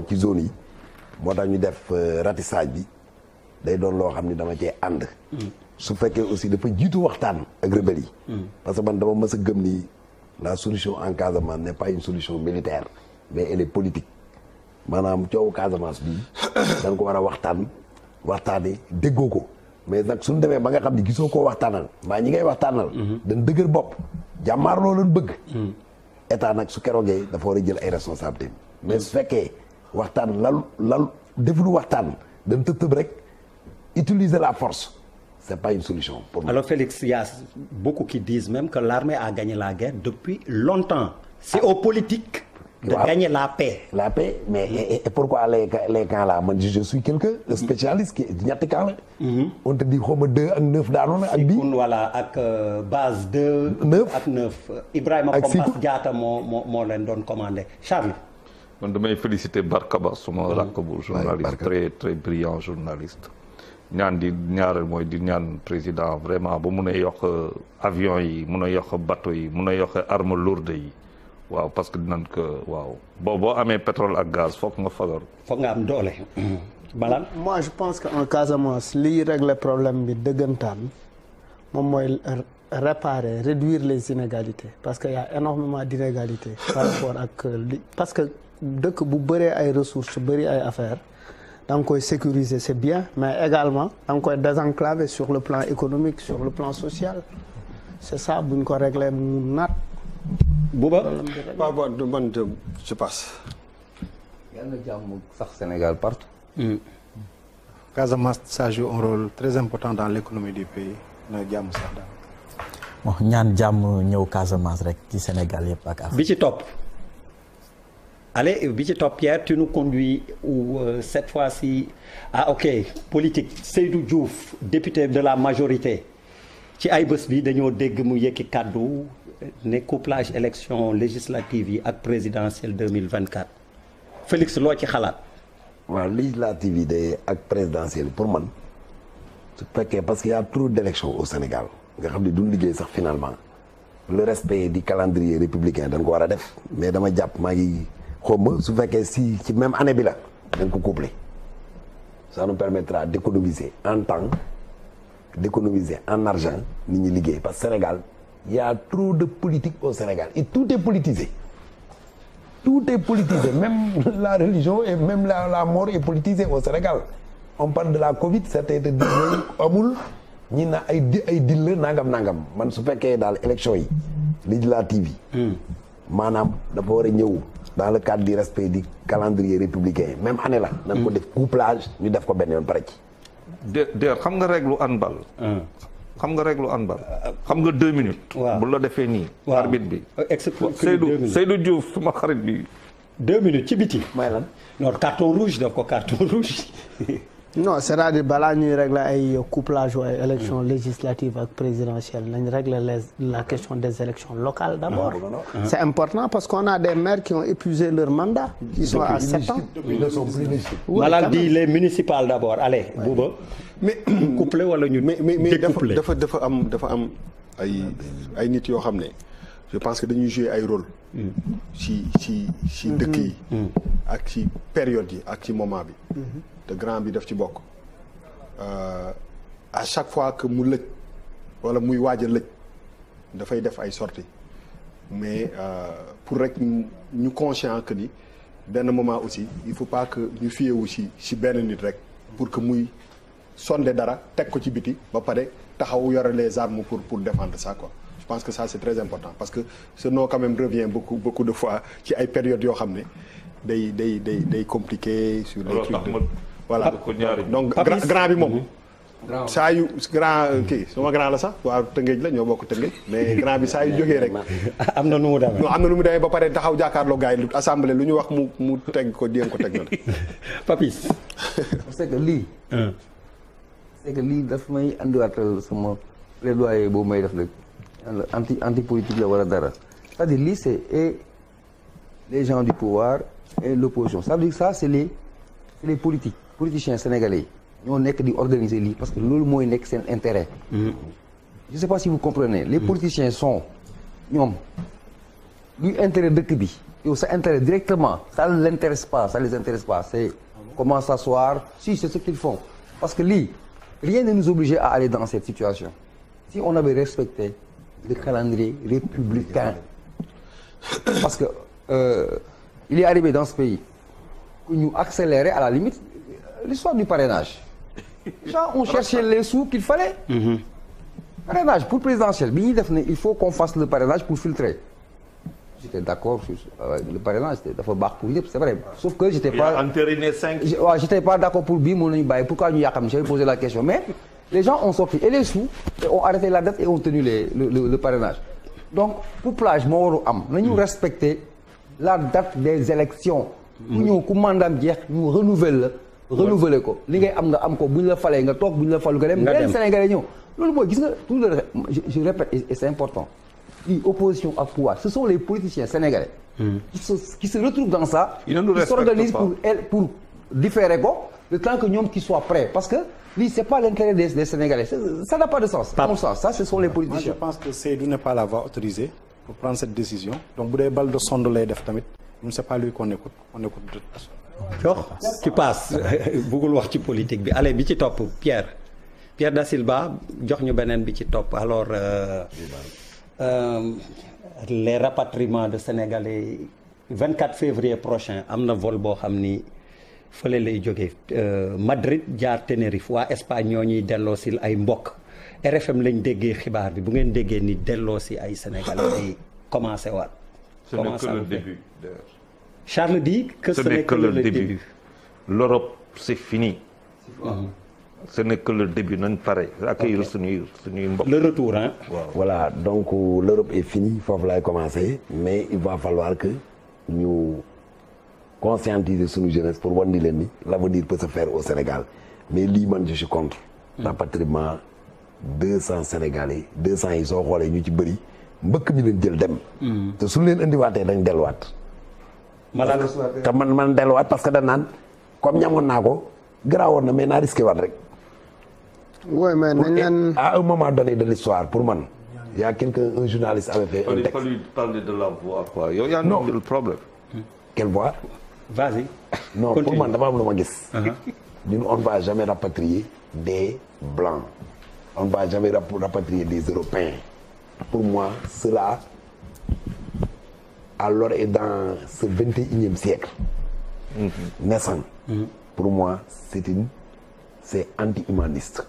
ci zone yi moo tax ñu def ratissage bi day doon loo xam ni dama cee ànd. su fekkee aussi dafa jiitu waxtaan ak rebelle yi. parce que man dama mës a gëm ni la solution en Casamance n'est pas une solution militaire mais elle est politique maanaam coowu Casamance bi dañ ko war a waxtaanee déggoo ko mais nag suñu demee ba nga xam ni gisoo koo waxtaanal mbaa ñi ngay waxtaanal. dañ dëgër bopp jàmmaarloo leen bëgg. état nag su keroogee dafa war a jël ay responsabilités mais su fekkee waxtaan lal defulu waxtaan dañ tëb rek utiliser la force. C'est pas une solution pour moi. Alors Félix, il y a beaucoup qui disent même que l'armée a gagné la guerre depuis longtemps. C'est aux politiques de gagner la paix. La paix, mais et pourquoi les camps là? Moi, je suis quelqu'un, un spécialiste qui ñetti camp la. On te dit xawma 2 ak 9 daanoon ak bii. Voilà ak base 2. 9 ak 9. Ibrahima Kompas Diatta moo leen doon commandé. Charles. man damay féliciter Barkaba suma rakk bu journaliste très très brillant journaliste. ñaan di ñaareel mooy di ñaan président vraiment ba mun a yokk avion yi mun a yokk bateau yi mun a yokk arme lourde yi waaw parce que dinañ ko waaw boo amee pétrole ak gaz foog nga fagar. foog nga am doole. Malang. moi je pense que en Casamance liy régler problème bi dëggantaan moom mooy réparer réduire les inégalités parce que y a énormément d'inégalités par rapport ak parce que dëkk bu bëree ay ressources bëri ay affaires. da nga koy sécuriser c'est bien mais également da nga koy désenclaver sur le plan économique sur le plan social c'est ça bu ñu ko régler mu naat. Bouba. waaw bon man je passe. yàlla na jàmm sax Sénégal partout. Casamance ça joue un rôle très important dans l'économie du pays na jàmm sax daal. bon ñaan jàmm ñëw Casamance rek ci Sénégal yëpp ak Afrique. bi ci topp. Allez, bi ci topp Pierre, tu nous conduis cette fois-ci ok politique Seydou Diouf député de la majorité ci ay bés bi dañoo dégg mu yëkki kàddu ne couplage élection législative yi ak présidentielle 2024 Félix loo ci xalaat. waaw législative yi de ak présidentielle pour man su fekkee parce qu'il y a trop d'élections au Sénégal nga xam ne duñ liggéey sax finalement le respect du calendrier républicain dañ ko war a def mais dama jàpp maa ngi. xawma su fekkee si ci même année bi la dañ ko coupler ça nous permettra d'économiser en temps d'économiser en argent nit ñi liggéey parce que Sénégal il y a trop de politique au Sénégal et tout est politisé même la religion et même la mort est politisée au Sénégal on parle de la Covid certains te disent amul ñi na ay dil la nangam man su fekkee daal élection yi législative yi maanaam dafa war a ñëw dans le cadre du respect du calendrier républicain même année la nañ ko def couplage ñu def ko benn yoon pare ci xam nga règle handball xam nga 2 minutes bu la defee nii arbitre bi Seydou Diouf suma xarit bi 2 minutes ci biti may lan non carton rouge daf ko carton rouge non c'est-à-dire balaa ñuy régler ay couplage ou ay élections législatives ak présidentielles nañ régler la question des élections locales d'abord. C'est important parce qu'on a des maires qui ont épuisé leur mandat. Ils sont à 7 ans. Malal dit les municipales d'abord allez Bouba. mais couplé wala ñu. mais dafa am ay nit yoo xam ne je pense que dañuy jouer ay rôle. ci dëkk yi. ak ci période yi ak ci moment bi. te grand bi daf ci bokk à chaque fois que mu lëj wala muy waaj a lëj dafay def ay sorties mais pour rek ñu conscient que ni benn moment aussi il faut pas que ñu fiyewu ci benn nit rek pour que muy sonde dara teg ko ci biti ba pare taxaw yore les armes pour défendre ça quoi. Je pense que ça c'est très important parce que ce nom quand même revient beaucoup de fois ci ay périodes yoo xam ne day compliqué sur les trucs de voilà donc grand bi moom saa yu grand kii suma grand la sax waa Tëngéej la ñoo bokk Tëngéej mais grand bi saa yu jógee rek am na nu mu demee ba pare taxaw jàkkaarloo gars yi assemblée lu ñu wax mu teg ko jéem ko teg na Papis c'est que lii daf may andiwaatal sama plaidoyer boobu may def rek anti politique la wala dara c'est-à-dire lii c'est et les gens du pouvoir et l'opposition ça veut dire ça c'est les politiciens sénégalais yi ñoo nekk di organiser lii parce que loolu mooy nekk seen intérêt. Je sais pas si vous comprenez les politiciens sont ñoom luy intérêt dëkk bi yow ça intéresse directement ça ne l'intéresse pas ça les intéresse pas c'est comment s'asseoir si c'est ce qu'ils font parce que lii rien ne nous obligeait à aller dans cette situation si on avait respecté le calendrier républicain parce que il est arrivé dans ce pays que ñu accélérer à la limite l'histoire du parrainage les gens ont cherché les sous qu'il fallait parrainage pour présidentiel bi ñuy def ne il faut qu'on fasse le parrainage pour filtrer j'étais d'accord sur le parrainage dafa baax pour ñëpp c'est vrai sauf que j'étais pas entériné 5. waaw j'étais pas d'accord pour bii mën nañu bàyyi pourquoi ñu yàqam j'avais posé la question mais les gens ont sorti et les sous et ont arrêté la date et ont tenu le parrainage donc couplage moo waru am nañu respecter la date des élections ku ñëw ku mandaam jeex ñu renouveler ko li ngay am nga am ko bu ñu la falee nga toog bu ñu la falu nga dem beneen Sénégalais ñëw loolu mooy gis nga tout le je répète et c'est important lii opposition ak pouvoir ce sont les politiciens sénégalais qui se retrouvent dans ça qui s'organisent pour différer ko le temps que ñoom qui soient prêts parce que lii c'est pas l'intérêt des Sénégalais ça n'a pas de sens à mon sens ça ce sont les politiciens. Moi je pense que Seydou n'est pas la voix autorisée pour prendre cette décision donc bu dee balle de sonde lay def tamit ñun c'est pas lui qu'on écoute de toute façon. jox tu passes bëggul wax ci politique bi allez bi ci topp Pierre Da Silva jox ñu beneen bi ci topp alors les rapatriements de Sénégalais 24 février prochain am na vol boo xam ni fële lay jógee Madrid jaar Tenerife waa Espagne ñoo ñuy delloosil ay mbokk RFM lañ déggee xibaar bi bu ngeen déggee ni delloosi ay Sénégalais ay commencé waat. Ce n'est que le début d'ailleurs. Charles dit que ce n'est que le début. L'Europe c'est fini. Ce n'est que le début nañ pare accueillir suñuy mbokk. Le retour hein. Voilà donc l'Europe est finie foofu lay commencer mais il va falloir que ñu conscientiser suñu jeunesse pour wan ni leen ni l'avenir peut se faire au Sénégal mais lii man je suis contre. rapatriement 200 Sénégalais 200 yi soo xoolee ñu ci bëri mbëkk mi leen jël dem. te suñu leen indiwaatee dañ delluwaat. te man delluwaat parce que dañ naan comme ñamoon naa ko garaawoon na mais naa risqué waat rek. oui mais nañ leen à un moment donné de l'histoire pour man. y a un journaliste avait fait un texte. Il fallait parler de la voix quoi. yow yaa ngi le problème. Quelle voix? Vas-y. Non pour man dama am lu ma gis. ñun on ne va jamais rapatrier des blancs. On ne va jamais rapatrier des Européens. Pour moi cela alors est dans ce 21e siècle. Naissant. Pour moi c'est anti-humaniste.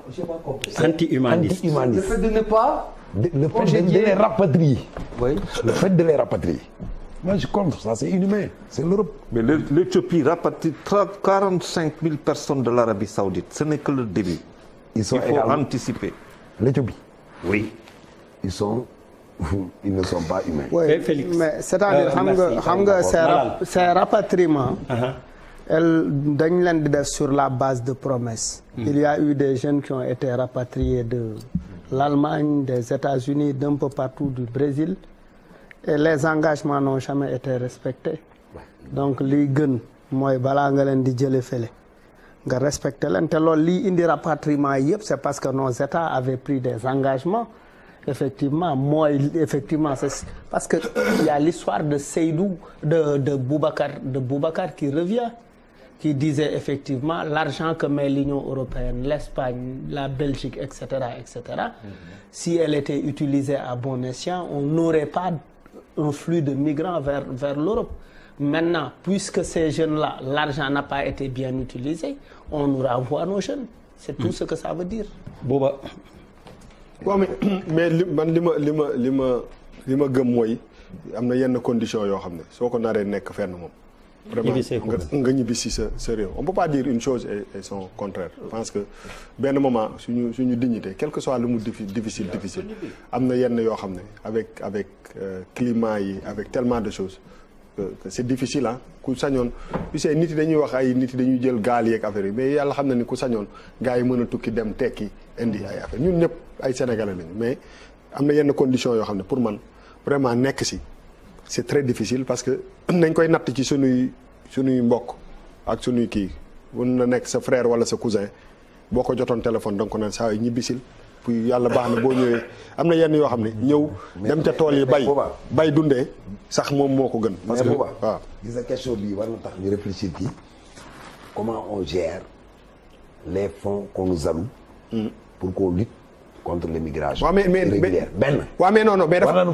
Je sais pas compris. Anti-humaniste. Le fait de ne pas. Le fait de les rapatrier. Oui. Le fait de les rapatrier. Moi je suis contre ça, c'est inhumain. C'est l'Europe. Mais l'Éthiopie rapatrie 45 000 personnes de l'Arabie Saoudite. Ce n'est que le début. Il faut anticiper. L'Éthiopie. Oui. Ils ne sont pas humains. Oui, Félix. mais c'est-à-dire xam nga ces rapatriements dañ leen di def sur la base de promesses. Il y a eu des jeunes qui ont été rapatriés de l'Allemagne, des États-Unis, d'un peu partout du Brésil et les engagements n'ont jamais été respectés. Donc li gën mooy balaa nga leen di jële fële nga respecter leen te loolu lii indi rapatriement yëpp c'est parce que nos États avaient pris des engagements. Effectivement c'est parce que il y a l'histoire de Seydou de Boubacar qui revient qui disait effectivement l'argent que met l'Union européenne, l'Espagne, la Belgique, etc., si elle était utilisée à bon escient, on n'aurait pas un flux de migrants vers l'Europe. Maintenant, puisque ces jeunes-là, l'argent n'a pas été bien utilisé, on nous renvoie nos jeunes. C'est tout ce que ça veut dire. Bouba. waaw mais li ma gëm mooy am na yenn conditions yoo xam ne soo ko naree nekk fenn moom. vraiment nga ñibbi si sa réew. On peut pas dire une chose et son contraire. Je pense que benn moment suñu dignité quel que soit lu mu difficile am na yenn yoo xam ne avec climat yi avec tellement de choses que c'est difficile ah ku sañoon tu sais nit yi dañuy wax ay nit yi dañuy jël gaal yeeg affaire yi mais yàlla xam na ni ku sañoon gars yi mën a tukki dem tekki indi ay affaire ñun ñëpp ay sénégalais lañu mais am na yenn conditions yoo xam ne pour man vraiment nekk si c'est très difficile parce que nañ koy natt ci sunuy mbokk ak sunuy kii mun na nekk sa frère wala sa cousin boo ko jotoon téléphone donc ko naan saa yu ñibbisil puis yàlla baax na boo ñëwee am na yenn yoo xam ne ñëw dem ca tool yi bay dundee sax moom moo ko gën. parce que waaw gis nga question bii war na tax ñu réfléchir ci comment on gère les fonds qu'on nous alloue pour qu'on lutte contre l'immigration irrégulière benn. waaw mais non mais dafa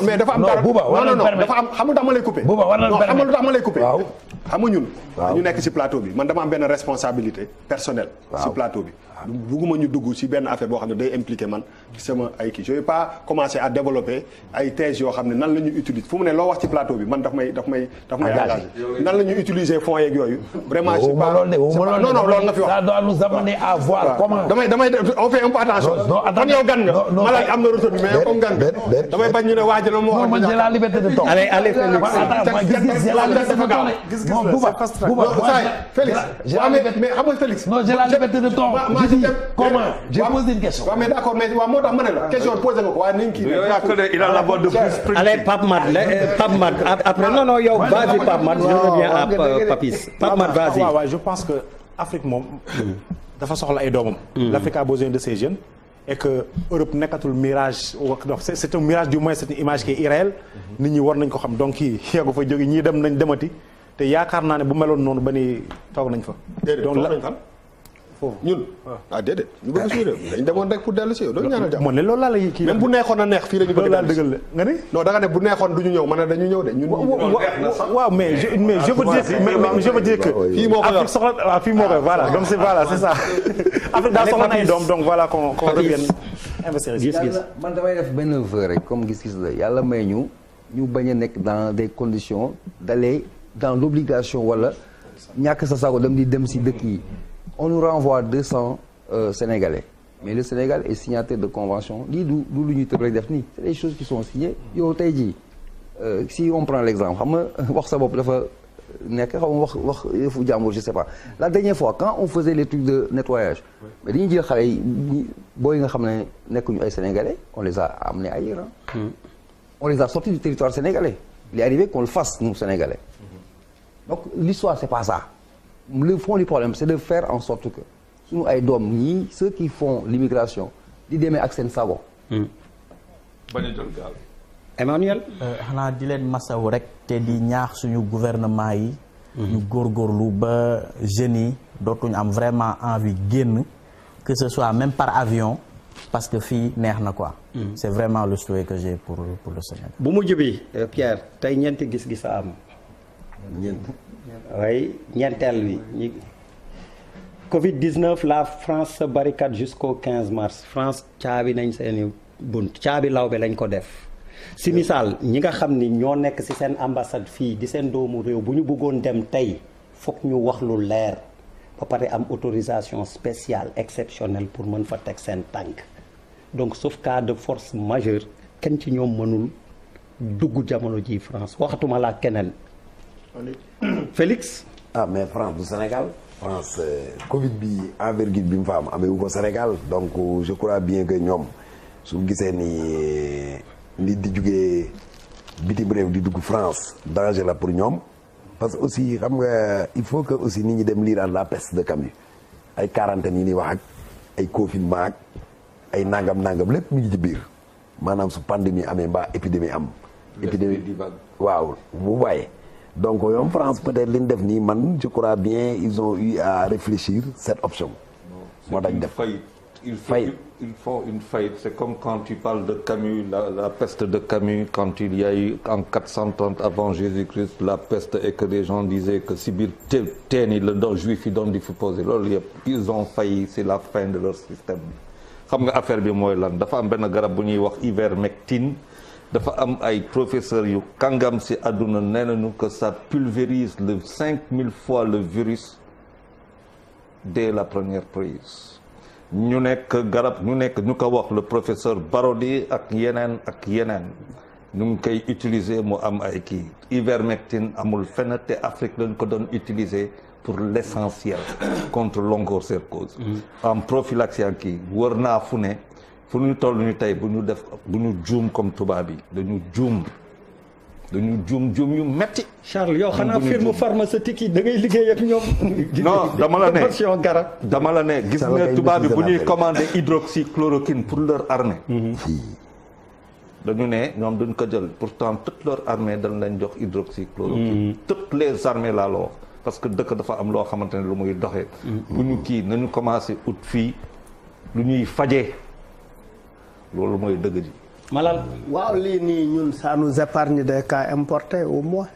mais dafa am dara non dafa am xamul tax ma lay coupé. xamul tax ma lay coupé. waaw xam nga ñun. ñu nekk ci plateau bi man dama am benn responsabilité personnelle. ci plateau bi. bugguma ñu dugg ci benn affaire boo xam ne day impliqué man sama ay kii je vais pas commencer à développer ay thèses yoo xam ne nan la ñuy utiliser fu mu ne loo wax ci plateau bi man daf may engagé nan la ñuy utiliser fonds yeeg yooyu. vraiment c'est pas non loolu nga fi wax. ça doit nous amener à voir comment. damay on fait un peu attention. man yow gan nga. ma laaj am na retour bi mais yow comme gan nga. damay bañ ñu ne waaj na moo wax. man j'ai la liberté de ton. allez Félix. mais xam nga Félix. non j'ai la liberté de ton. Comment? J'ai posé une question. mais d'accord mais waaw moo tax ma ne la question posé nga ko waaye nañ kii. il a la voix de plus. Allez Pape Mat après non yow vas-y Pape Mat je reviens à Papis. Pape Mat vas-y. waaw je pense que Afrique moom dafa soxla ay doomam. l'Afrique a besoin de ces jeunes. et que Europe nekkatul mirage c'est un mirage du moins c'est une image qui est irréelle. nit ñi war nañ ko xam donc kii yeggu fa jóge ñii dem nañ demati te yaakaar naa ne bu meloon noonu ba ni toog nañ fa. donc foofu ñun déedéet ñu bëgg suñu réew dañ demoon rek pour dellu si yow doo ñaanal jàmm. man ne loolu laa la kii même bu neexoon a neex fii la ñu bëgg daal dëggal nga ni non da nga ne bu neexoon du ñu ñëw man dañu ñëw de ñun waaw mais je veux dire que fii moo ko yor Afrique soxla waaw fii moo ko yor voilà donc c'est ça Afrique daa soxla ay doom donc voilà qu'on revienne investir gis-gis man damay def benn vœu rek comme gis-gis la yàlla may ñu bañ a nekk dans des conditions d'aller dans l'obligation wala ñàkk sa sago dem si dëkk yi. On nous renvoie 200 Sénégalais mais le Sénégal est signataire de convention lii du lu ñuy tëb rek def nii c'est des choses qui sont signées yow tey jii si on prend l'exemple xam nga wax sa bopp dafa nekk xam nga wax yëfu jàmbur je sais pas la dernière fois quand on faisait les trucs de nettoyage mais dañuy jël xale yi booy nga xam ne nekkuñu ay Sénégalais on les a amenés ailleurs on les a sortis du territoire sénégalais il est arrivé qu'on le fasse nous Sénégalais donc l'histoire c'est pas ça. Le fond du problème c'est de faire en sorte que suñu ay doom ñii ceux qui font l'immigration di demee ak seen sago. bañ a jël gaal. Emmanuel. xanaa di leen masawu rek te di ñaax suñu gouvernement yi. ñu góorgóorlu ba jeunes yi dootuñu am vraiment envie génn que ce soit même par avion parce que fii neex na quoi. C'est vraiment le souhait que j'ai pour le Sénégal. bu mujj bi Pierre tey ñeenti gis-gis a am. oui ñeenteel bi Covid-19 la France se barricade jusqu'au 15 mars France caabi nañ seeni bunt caabi law bi lañ ko def si misaal ñi nga xam ni ñoo nekk si seen ambassade fii di seen doomu réew bu ñu bëggoon dem tey foog ñu wax lu leer ba pare am autorisation spéciale exceptionnelle pour mën fa teg seen tànk donc sauf cas de force majeure kenn ci ñoom mënul dugg jamono ji France waxatuma laa keneen Félix. mais France du Sénégal France Covid bi envergure bi mu fa am amee wu ko Sénégal donc je crois bien que ñoom su gisee ni nit di jugee bitim réew di dugg France danger la pour ñoom parce que aussi xam nga il faut que aussi nit ñi dem lire la peste de Camus ay quarantaine yi ñuy wax ak ay confinement ak ay nangam lépp mu ngi ci biir maanaam su pandémie amee mbaa épidémie am. épidémie waaw bu bàyyee. donc yow France peut-être li ñu def nii man je crois bien ils ont eu à réfléchir cette option. moo tax def il faut une faillite c'est comme quand tu parles de Camus la peste de Camus quand il y a eu en 430 avant Jésus-Christ la peste et que les gens disaient que si biir teen yi la doon juif yi doon di fi poser loolu yëpp ils ont failli c'est la fin de leur système xam nga affaire bi mooy lan dafa am benn garab bu ñuy wax ivermectine dafa am ay professeurs yu kàngam si àdduna nee nañu que ça pulvérise 5000 fois le virus dès la première prise ñu nekk ñu ko wax le professeur Barodi ak yeneen ñu ngi koy utiliser mu am ay kii ivermectine amul fenn te Afrique lañ ko doon utiliser pour l'essentiel contre l'onchocercose en prophylaxie ak kii wër naa fu ne fu ñu toll ñu tey bu ñu juum comme tubaab yi dañu juum dañu juum yu metti. Charles yow xanaa firme pharmaceutique yi da ngay liggéey ak ñoom. non dama la ne promotion garab. dama la ne gis nga tubaab bi bu ñuy commandé hydroxychloroquine pour leur armée. dañu ne ñoom duñ ko jël pourtant toute leur armée dañ leen jox hydroxychloroquine. toutes les armées laa la wax parce que dëkk dafa am loo xamante ne lu muy doxee. bu ñu kii nañu commencé ut fii lu ñuy fajee loolu mooy dëgg ji. Malal. waaw lii nii ñun ça nous épargne des cas importés au moins.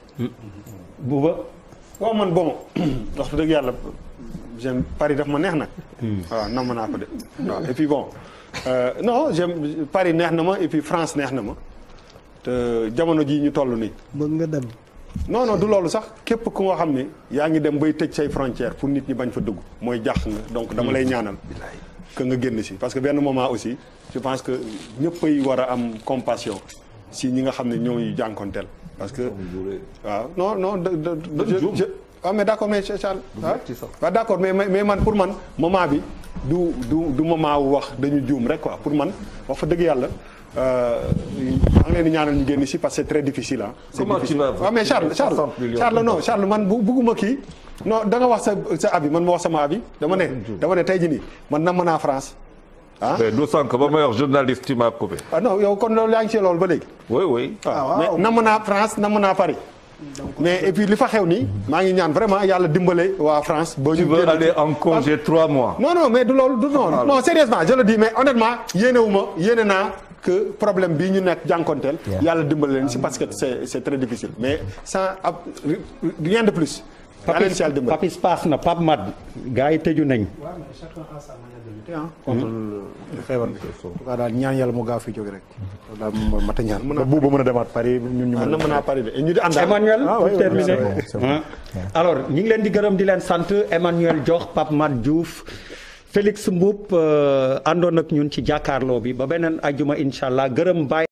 Bouba. waaw man bon wax dëgg yàlla j'aime Paris daf ma neex nag. waaw namm naa ko de waaw et puis bon non j'aime Paris neex na ma et puis France neex na ma te jamono jii ñu toll nii. bëgg nga dem. non du loolu sax képp ku nga xam ne yaa ngi dem bay tëj say frontières pour nit ñi bañ fa dugg mooy jàq nga donc dama lay ñaanal. que nga génn si parce que benn moment aussi je pense que ñëppay war a am compassion si ñi nga xam ne ñooy jànkonteel parce que waaw non waaw mais d'accord mais Charles waaw d'accord mais man pour man moment bi du moment wu wax dañu juum rek quoi pour man wax fa dëgg yàlla maa ngi leen di ñaanal ñu génn si parce que c'est très difficile ah. comment tu vas waaw mais Charles man bugguma kii non da nga wax sa avis man ma wax sama avis dama ne tey jii nii man namm naa France ah. mais du sànq ba may wax journaliste tu m'as coupé. ah non yow kon loolu yaa ngi ci loolu ba léegi. oui. mais namm naa France namm naa Paris. mais et puis li fa xew nii maa ngi ñaan vraiment yàlla dimbale waa France. ba ñu tu veux aller en congé 3 mois. non mais du loolu non sérieusement je le dis mais honnêtement yéene naa que problème bii ñu nekk jànkonteel. yàlla dimbale leen si parce que c'est très difficile mais sans rien de plus. Papis paas na Pape Mad gars yi tëju nañ. contre feebar bi. en tout cas daal ñaan yàlla mu gaaw fi jóge rek. daal moom mat a ñaan. bu mën a demaat Paris ñun ñu mën a Paris de ñu di ànd. Emmanuel pour terminer. alors ñu ngi leen di gërëm di leen sant Emmanuel Diokh Pape Mad Diouf Félix Mboup àndoon ak ñun ci jàkkaarloo bi ba beneen ajjuma incha allah gërëm Baye.